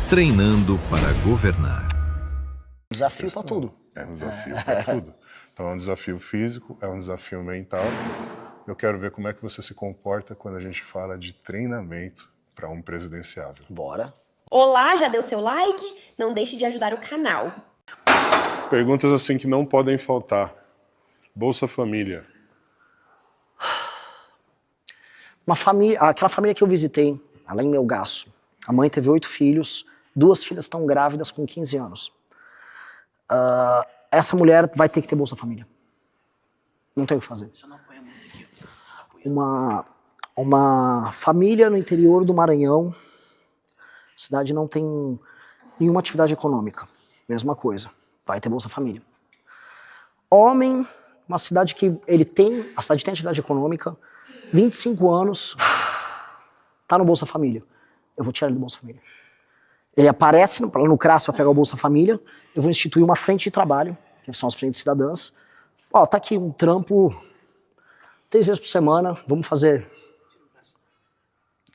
Treinando para governar. Desafio para tudo. É um desafio para tudo. Então é um desafio físico, é um desafio mental. Eu quero ver como é que você se comporta quando a gente fala de treinamento para um presidenciável. Bora. Olá, já deu seu like? Não deixe de ajudar o canal. Perguntas assim que não podem faltar. Bolsa Família. Uma família, aquela família que eu visitei, lá em Melgaço. A mãe teve 8 filhos, 2 filhas estão grávidas com 15 anos. Essa mulher vai ter que ter Bolsa Família. Não tem o que fazer. Uma família no interior do Maranhão, a cidade não tem nenhuma atividade econômica. Mesma coisa, vai ter Bolsa Família. Homem, uma cidade que a cidade tem atividade econômica, 25 anos, tá no Bolsa Família. Eu vou tirar ele do Bolsa Família. Ele aparece no CRAS para pegar o Bolsa Família, eu vou instituir uma frente de trabalho, que são as frentes cidadãs. Ó, tá aqui um trampo 3 vezes por semana, vamos fazer...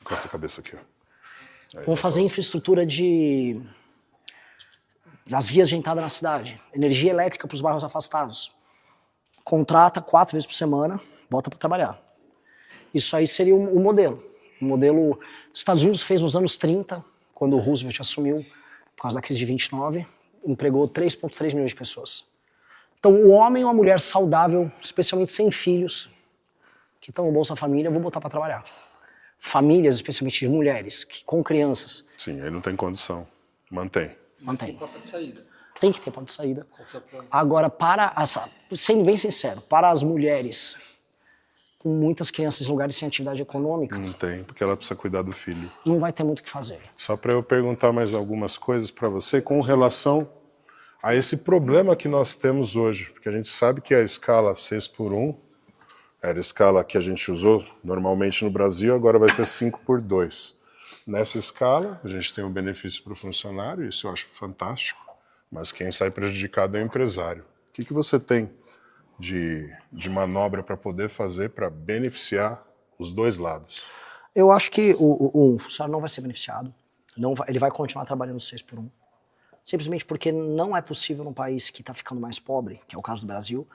Encosta a cabeça aqui, ó. Vamos fazer infraestrutura das vias de entrada na cidade, energia elétrica para os bairros afastados. Contrata 4 vezes por semana, bota para trabalhar. Isso aí seria o modelo. O modelo dos Estados Unidos fez nos anos 30, quando o Roosevelt assumiu, por causa da crise de 29, empregou 3,3 milhões de pessoas. Então, o homem ou a mulher saudável, especialmente sem filhos, que estão no Bolsa Família, eu vou botar para trabalhar. Famílias, especialmente de mulheres, com crianças. Sim, aí não tem condição. Mantém. Mantém. Tem porta de saída. Tem que ter porta de saída. Qualquer plano. Agora, sendo bem sincero, para as mulheres com muitas crianças em lugares sem atividade econômica, Não tem, porque ela precisa cuidar do filho. não vai ter muito o que fazer. Só para eu perguntar mais algumas coisas para você com relação a esse problema que nós temos hoje, porque a gente sabe que a escala 6x1 era a escala que a gente usou normalmente no Brasil, agora vai ser 5x2. Nessa escala, a gente tem um benefício para o funcionário, isso eu acho fantástico, mas quem sai prejudicado é o empresário. O que você tem de manobra para poder fazer para beneficiar os dois lados? Eu acho que o funcionário não vai ser beneficiado, ele vai continuar trabalhando 6x1, simplesmente porque não é possível num país que está ficando mais pobre, que é o caso do Brasil,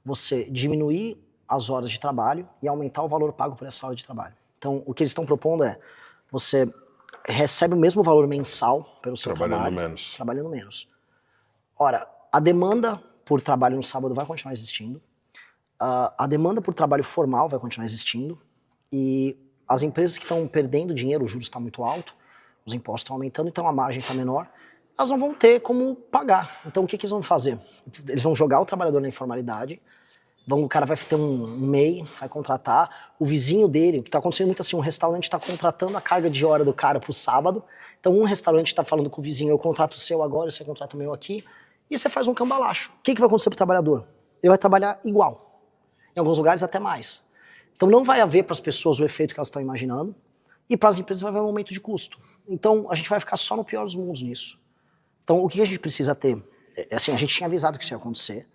você diminuir as horas de trabalho e aumentar o valor pago por essa hora de trabalho. Então, o que eles estão propondo é, você recebe o mesmo valor mensal pelo seu trabalho, trabalhando menos. Ora, a demanda por trabalho no sábado vai continuar existindo, a demanda por trabalho formal vai continuar existindo, e as empresas que estão perdendo dinheiro, o juros está muito alto, os impostos estão aumentando, então a margem está menor, elas não vão ter como pagar. Então o que eles vão fazer? Eles vão jogar o trabalhador na informalidade, o cara vai ter um MEI, vai contratar, o vizinho dele, o que está acontecendo muito assim, um restaurante está contratando a carga de hora do cara para o sábado, então um restaurante está falando com o vizinho, eu contrato o seu agora, você contrata o meu aqui, e você faz um cambalacho. O que vai acontecer para o trabalhador? Ele vai trabalhar igual, em alguns lugares até mais. Então não vai haver para as pessoas o efeito que elas estão imaginando, e para as empresas vai haver um aumento de custo. Então a gente vai ficar só no pior dos mundos nisso. Então o que a gente precisa ter? Assim, a gente tinha avisado que isso ia acontecer,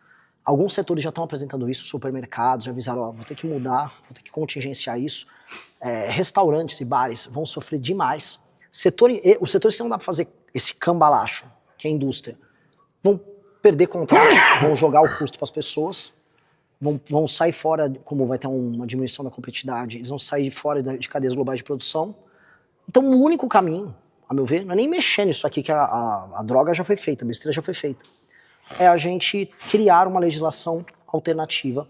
alguns setores já estão apresentando isso, supermercados já avisaram, ó, vou ter que mudar, vou ter que contingenciar isso. Restaurantes e bares vão sofrer demais. Os setores que não dá para fazer esse cambalacho, que é a indústria, vão perder contrato, vão jogar o custo para as pessoas, vão sair fora, como vai ter uma diminuição da competitividade, eles vão sair fora de cadeias globais de produção. Então o único caminho, a meu ver, não é nem mexer nisso aqui, que a droga já foi feita, a besteira já foi feita. É a gente criar uma legislação alternativa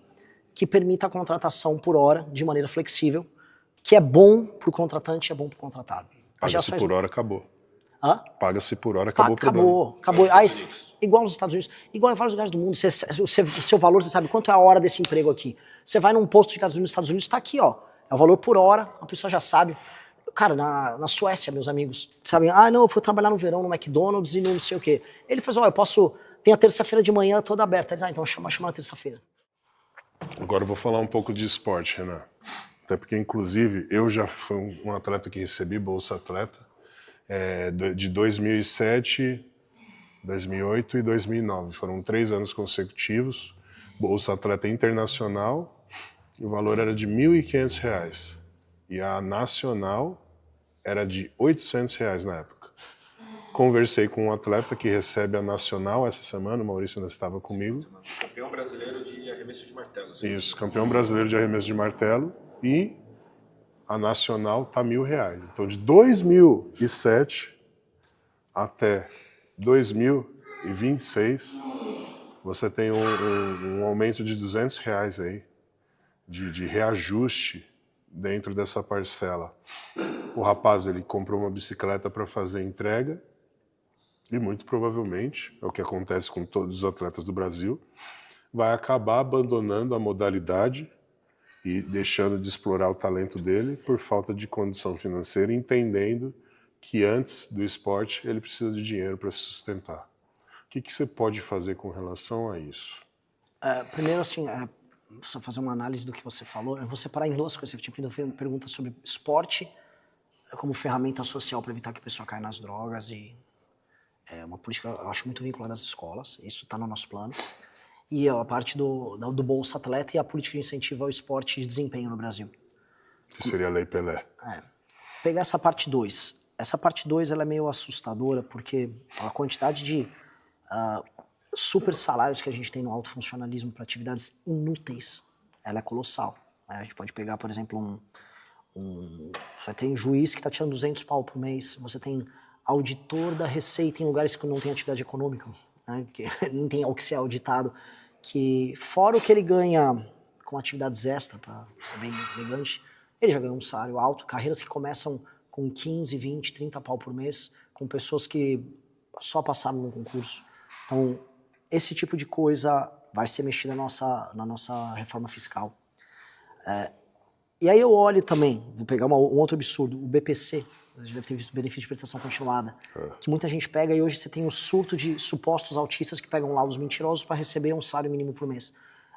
que permita a contratação por hora de maneira flexível, que é bom para o contratante e é bom para o contratado. Paga-se por hora, acabou. Hã? Paga-se por hora, acabou o problema. Acabou. Igual nos Estados Unidos, igual em vários lugares do mundo, o seu valor, você sabe quanto é a hora desse emprego aqui. Você vai num posto de gasolina nos Estados Unidos, está aqui, ó. É o valor por hora, a pessoa já sabe. Cara, na Suécia, meus amigos, sabem, não, eu fui trabalhar no verão no McDonald's e não sei o quê. Ele falou, eu posso... Tem a terça-feira de manhã toda aberta. Eles, então chama na terça-feira. Agora eu vou falar um pouco de esporte, Renan. Até porque, inclusive, eu já fui um atleta que recebi Bolsa Atleta de 2007, 2008 e 2009. Foram 3 anos consecutivos. Bolsa Atleta Internacional, e o valor era de R$ 1.500. E a nacional era de R$ 800 na época. conversei com um atleta que recebe a Nacional essa semana, o Maurício ainda estava comigo. Campeão brasileiro de arremesso de martelo. Isso, campeão brasileiro de arremesso de martelo, e a Nacional tá R$1.000. Então, de 2007 até 2026, você tem um aumento de R$200 aí, de reajuste dentro dessa parcela. O rapaz, ele comprou uma bicicleta para fazer entrega e muito provavelmente, é o que acontece com todos os atletas do Brasil, vai acabar abandonando a modalidade e deixando de explorar o talento dele por falta de condição financeira, entendendo que antes do esporte ele precisa de dinheiro para se sustentar. O que você pode fazer com relação a isso? Primeiro, assim, só fazer uma análise do que você falou. Eu vou separar em duas coisas. Você tinha feito pergunta sobre esporte como ferramenta social para evitar que a pessoa caia nas drogas, e é uma política, eu acho, muito vinculada às escolas. Isso está no nosso plano. E a parte do Bolsa Atleta e a política de incentivo ao esporte de desempenho no Brasil. Que seria a Lei Pelé. Pegar essa parte 2. Essa parte 2 ela é meio assustadora, porque a quantidade de super salários que a gente tem no alto funcionalismo para atividades inúteis, ela é colossal. A gente pode pegar, por exemplo, você tem juiz que está tirando 200 pau por mês, você tem auditor da Receita em lugares que não tem atividade econômica, né, que não tem algo que ser auditado, que fora o que ele ganha com atividades extra, para ser bem elegante, ele já ganhou um salário alto, carreiras que começam com 15, 20, 30 pau por mês, com pessoas que só passaram no concurso. Então, esse tipo de coisa vai ser mexida na nossa reforma fiscal. E aí eu olho também, vou pegar um outro absurdo, o BPC, você deve ter visto o benefício de prestação continuada, que muita gente pega, e hoje você tem um surto de supostos autistas que pegam laudos mentirosos para receber um salário mínimo por mês.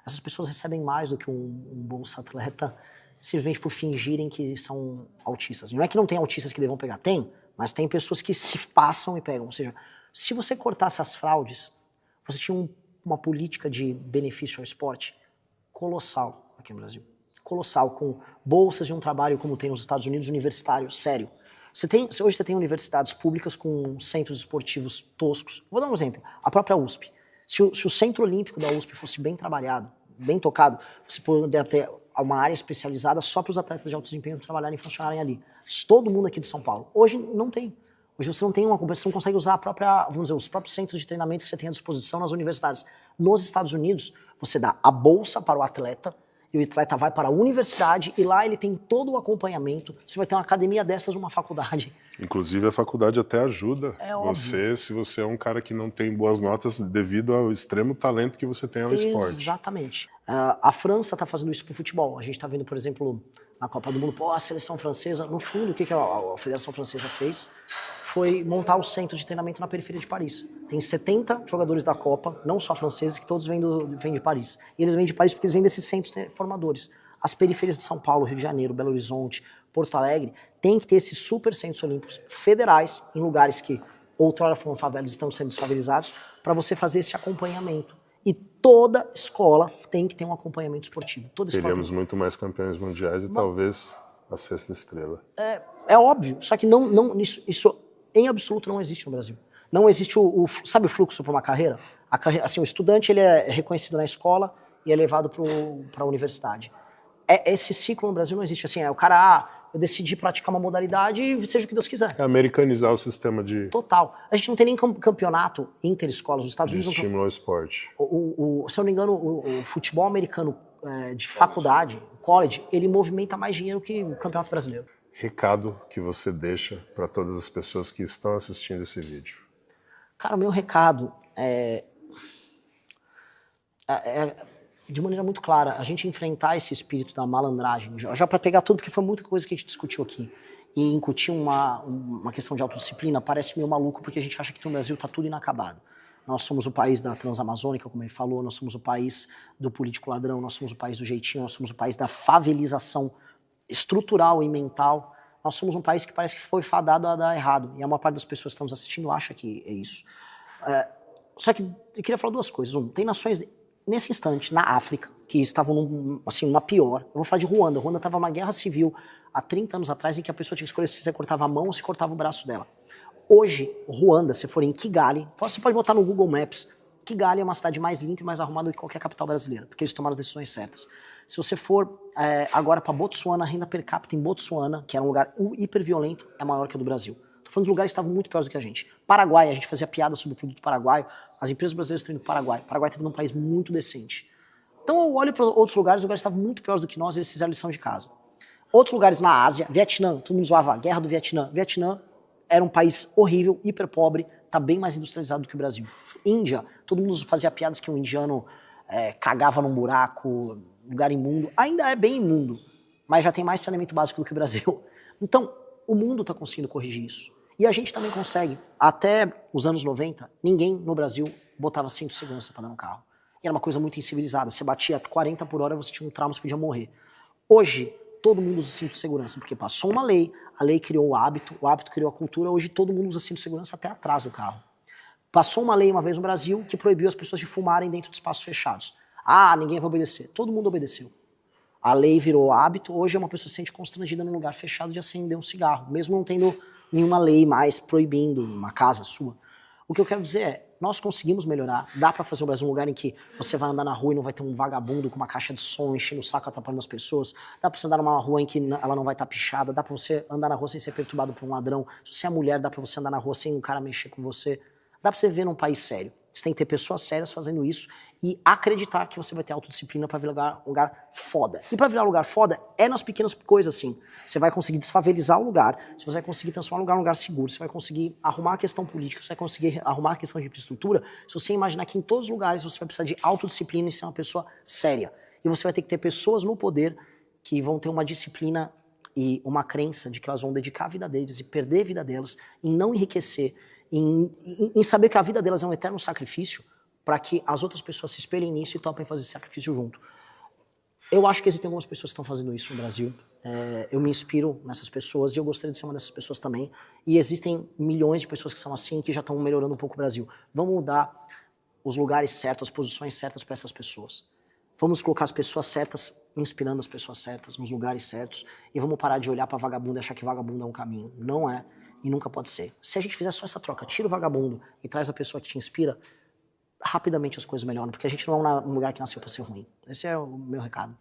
Essas pessoas recebem mais do que um Bolsa Atleta, simplesmente por fingirem que são autistas. Não é que não tem autistas que devam pegar, tem, mas tem pessoas que se passam e pegam. Ou seja, se você cortasse as fraudes, você tinha uma política de benefício ao esporte colossal aqui no Brasil. Colossal, com bolsas de um trabalho como tem nos Estados Unidos, universitário, sério. Hoje você tem universidades públicas com centros esportivos toscos. Vou dar um exemplo. A própria USP. Se o Centro Olímpico da USP fosse bem trabalhado, bem tocado, você poderia ter uma área especializada só para os atletas de alto desempenho trabalharem e funcionarem ali. Todo mundo aqui de São Paulo. Hoje não tem. Hoje você não tem uma competição, não consegue usar os próprios centros de treinamento que você tem à disposição nas universidades. Nos Estados Unidos, você dá a bolsa para o atleta, e o atleta vai para a universidade e lá ele tem todo o acompanhamento. Você vai ter uma academia dessas numa faculdade. Inclusive a faculdade até ajuda óbvio. se você é um cara que não tem boas notas devido ao extremo talento que você tem ao esporte. Exatamente. A França está fazendo isso para o futebol. A gente está vendo, por exemplo, na Copa do Mundo, a seleção francesa, no fundo, o que a Federação Francesa fez foi montar o centro de treinamento na periferia de Paris. Tem 70 jogadores da Copa, não só franceses, que todos vêm de Paris. E eles vêm de Paris porque eles vêm desses centros formadores. As periferias de São Paulo, Rio de Janeiro, Belo Horizonte, Porto Alegre, tem que ter esses super centros olímpicos federais, em lugares que outrora foram favelas e estão sendo desfavelizados, para você fazer esse acompanhamento. E toda escola tem que ter um acompanhamento esportivo. Teríamos muito mais campeões mundiais e talvez a sexta estrela. É óbvio, só que isso em absoluto não existe no Brasil. Não existe sabe o fluxo para uma carreira? Assim, o estudante ele é reconhecido na escola e é levado para a universidade. Esse ciclo no Brasil não existe. Assim, o cara, eu decidi praticar uma modalidade e seja o que Deus quiser. É americanizar o sistema de... Total. A gente não tem nem campeonato interescolas. Os Estados Unidos... estímulo ao esporte. Se eu não me engano, o futebol americano de faculdade, o college, ele movimenta mais dinheiro que o campeonato brasileiro. Recado que você deixa para todas as pessoas que estão assistindo esse vídeo? Cara, o meu recado de maneira muito clara, a gente enfrentar esse espírito da malandragem, já para pegar tudo, porque foi muita coisa que a gente discutiu aqui, e incutir uma questão de autodisciplina, parece meio maluco, porque a gente acha que no Brasil está tudo inacabado. Nós somos o país da Transamazônica, como ele falou, nós somos o país do político ladrão, nós somos o país do jeitinho, nós somos o país da favelização estrutural e mental. Nós somos um país que parece que foi fadado a dar errado. E a maior parte das pessoas que estão nos assistindo acha que é isso. Só que eu queria falar duas coisas. Tem nações, nesse instante, na África, que estavam numa pior. Eu vou falar de Ruanda. Ruanda estava numa guerra civil há 30 anos atrás, em que a pessoa tinha que escolher se você cortava a mão ou se cortava o braço dela. Hoje, Ruanda, se for em Kigali, você pode botar no Google Maps, Kigali é uma cidade mais limpa e mais arrumada do que qualquer capital brasileira, porque eles tomaram as decisões certas. Se você for agora para Botsuana, a renda per capita em Botsuana, que era um lugar hiperviolento, é maior que a do Brasil. Tô falando de lugares que estavam muito piores do que a gente. Paraguai, a gente fazia piada sobre o produto paraguaio, as empresas brasileiras estão indo para o Paraguai. O Paraguai estava num país muito decente. Então eu olho para outros lugares, os lugares estavam muito piores do que nós, eles fizeram lição de casa. Outros lugares na Ásia, Vietnã, todo mundo zoava a guerra do Vietnã. Vietnã era um país horrível, hiper pobre, tá bem mais industrializado do que o Brasil. Índia, todo mundo fazia piadas que um indiano cagava num buraco, lugar imundo. Ainda é bem imundo, mas já tem mais saneamento básico do que o Brasil. Então, o mundo está conseguindo corrigir isso. E a gente também consegue. Até os anos 90, ninguém no Brasil botava cinto de segurança para dar no carro. E era uma coisa muito incivilizada. Você batia 40 por hora, você tinha um trauma, você podia morrer. Hoje, todo mundo usa cinto de segurança, porque passou uma lei, a lei criou o hábito criou a cultura, hoje todo mundo usa cinto de segurança até atrás do carro. Passou uma lei uma vez no Brasil que proibiu as pessoas de fumarem dentro de espaços fechados. Ah, ninguém vai obedecer. Todo mundo obedeceu. A lei virou hábito, hoje uma pessoa se sente constrangida num lugar fechado de acender um cigarro, mesmo não tendo nenhuma lei mais proibindo uma casa sua. O que eu quero dizer é, nós conseguimos melhorar, dá pra fazer o Brasil um lugar em que você vai andar na rua e não vai ter um vagabundo com uma caixa de som enchendo o saco, atrapalhando as pessoas, dá pra você andar numa rua em que ela não vai estar pichada, dá pra você andar na rua sem ser perturbado por um ladrão, se você é mulher, dá pra você andar na rua sem um cara mexer com você, dá pra você viver num país sério. Você tem que ter pessoas sérias fazendo isso e acreditar que você vai ter autodisciplina pra virar um lugar foda. E pra virar um lugar foda é nas pequenas coisas, assim. Você vai conseguir desfavelizar o lugar, você vai conseguir transformar o lugar num lugar seguro, você vai conseguir arrumar a questão política, você vai conseguir arrumar a questão de infraestrutura, se você imaginar que em todos os lugares você vai precisar de autodisciplina e ser uma pessoa séria. E você vai ter que ter pessoas no poder que vão ter uma disciplina e uma crença de que elas vão dedicar a vida deles e perder a vida delas, em não enriquecer, em saber que a vida delas é um eterno sacrifício, para que as outras pessoas se espelhem nisso e topem fazer esse sacrifício junto. Eu acho que existem algumas pessoas que estão fazendo isso no Brasil. Eu me inspiro nessas pessoas e eu gostaria de ser uma dessas pessoas também. E existem milhões de pessoas que são assim, que já estão melhorando um pouco o Brasil. Vamos dar os lugares certos, as posições certas para essas pessoas. Vamos colocar as pessoas certas, inspirando as pessoas certas, nos lugares certos. E vamos parar de olhar para vagabundo e achar que vagabundo é um caminho. Não é e nunca pode ser. Se a gente fizer só essa troca, tira o vagabundo e traz a pessoa que te inspira, rapidamente as coisas melhoram, porque a gente não é um lugar que nasceu para ser ruim. Esse é o meu recado.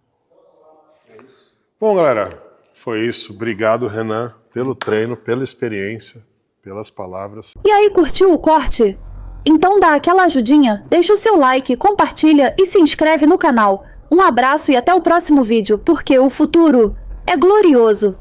Bom, galera, foi isso. Obrigado, Renan, pelo treino, pela experiência, pelas palavras. E aí, curtiu o corte? Então dá aquela ajudinha, deixa o seu like, compartilha e se inscreve no canal. Um abraço e até o próximo vídeo, porque o futuro é glorioso.